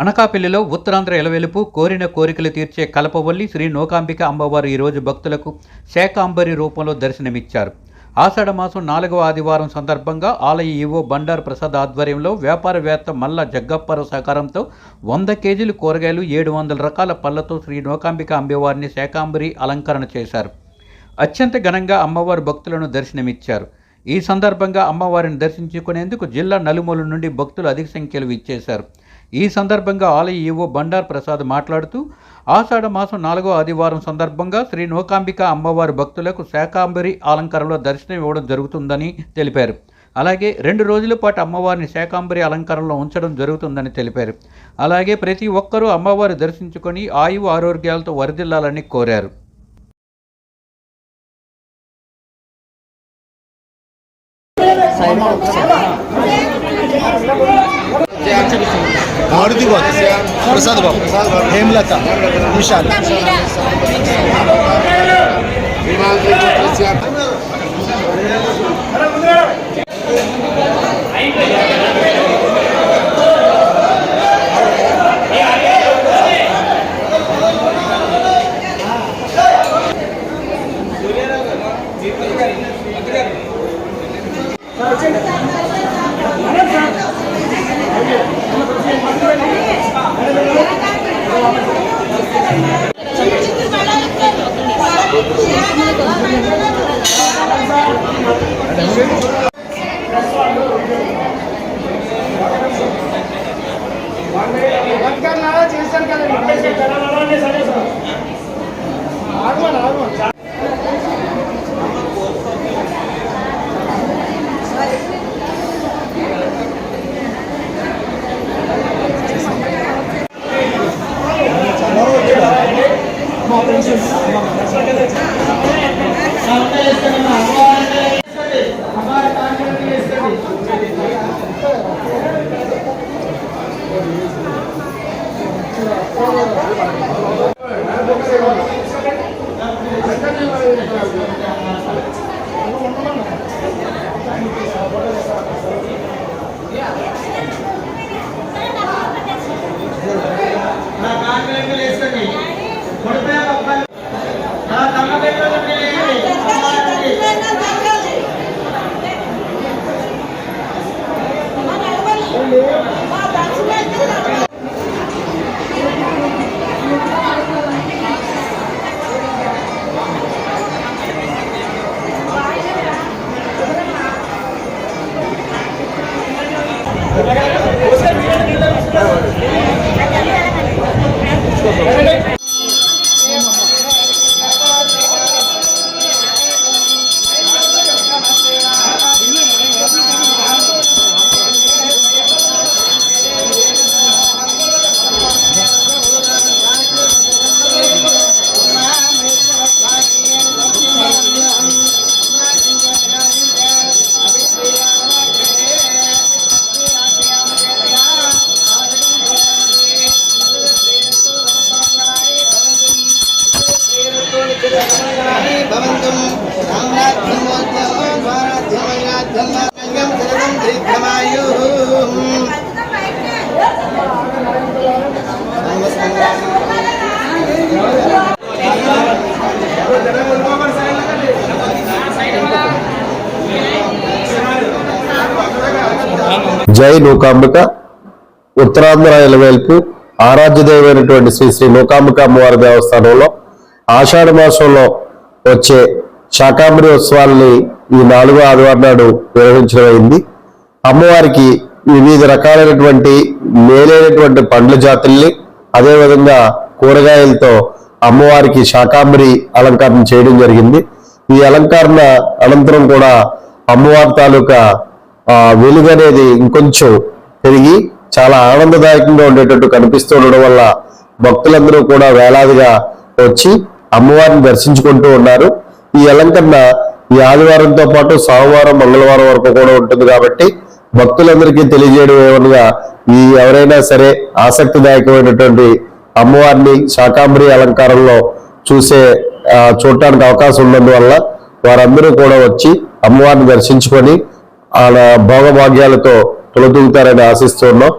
అనకాపల్లిలో ఉత్తరాంధ్ర ఎలవెలుపు కోరిన కోరికలు తీర్చే కలపవల్లి శ్రీ నూకాంబిక అమ్మవారు ఈరోజు భక్తులకు శాకాంబరి రూపంలో దర్శనమిచ్చారు. ఆషాఢమాసం 4వ ఆదివారం సందర్భంగా ఆలయ ఈవో బండారు ప్రసాద్ ఆధ్వర్యంలో వ్యాపారవేత్త మల్ల జగ్గప్పరావు సహకారంతో 100 కేజీలు కూరగాయలు 700 రకాల పళ్లతో శ్రీ నూకాంబిక అమ్మవారిని శాకాంబరి అలంకరణ చేశారు. అత్యంత ఘనంగా అమ్మవారు భక్తులను దర్శనమిచ్చారు. ఈ సందర్భంగా అమ్మవారిని దర్శించుకునేందుకు జిల్లా నలుమూల నుండి భక్తులు అధిక సంఖ్యలో ఇచ్చేశారు. ఈ సందర్భంగా ఆలయ ఈవో బండారు ప్రసాద్ మాట్లాడుతూ ఆషాఢ మాసం 4వ ఆదివారం సందర్భంగా శ్రీ నూకాంబిక అమ్మవారి భక్తులకు శాకాంబరి అలంకరణలో దర్శనం ఇవ్వడం జరుగుతుందని తెలిపారు. అలాగే 2 రోజుల పాటు అమ్మవారిని శాకాంబరి అలంకరణలో ఉంచడం జరుగుతుందని తెలిపారు. అలాగే ప్రతి ఒక్కరూ అమ్మవారి దర్శించుకొని ఆయువు ఆరోగ్యాలతో వరదిల్లాలని కోరారు. मारुति प्रसाद बाबू हेमलता विशाल జై నూకాంబిక ఉత్తరాంధ్ర ఎలవేల్పు ఆరాధ్యదేవైనటువంటి శ్రీ శ్రీ నూకాంబిక అమ్మవారి దేవస్థానంలో ఆషాఢ మాసంలో వచ్చే శాకాంబరి ఉత్సవాలని ఈ 4వ ఆదివారం నాడు నిర్వహించడం అయింది. అమ్మవారికి వివిధ రకాలైనటువంటి మేలైనటువంటి పండ్ల జాతుల్ని అదేవిధంగా కూరగాయలతో అమ్మవారికి శాకాంబరి అలంకరణ చేయడం జరిగింది. ఈ అలంకరణ అనంతరం కూడా అమ్మవారి తాలూకా వెలుగు అనేది ఇంకొంచెం పెరిగి చాలా ఆనందదాయకంగా ఉండేటట్టు కనిపిస్తూ ఉండడం వల్ల భక్తులందరూ కూడా వేలాదిగా వచ్చి అమ్మవారిని దర్శించుకుంటూ ఉన్నారు. ఈ అలంకరణ ఈ ఆదివారంతో పాటు సోమవారం మంగళవారం వరకు కూడా ఉంటుంది కాబట్టి భక్తులందరికీ తెలియజేయడం ఏమనగా ఈ ఎవరైనా సరే ఆసక్తిదాయకమైనటువంటి అమ్మవారిని శాకాంబరి అలంకారంలో చూడటానికి అవకాశం ఉన్నందువల్ల వారందరూ కూడా వచ్చి అమ్మవారిని దర్శించుకొని భోగభాగ్యాలతో తొలతూగుతారని ఆశిస్తున్నాం.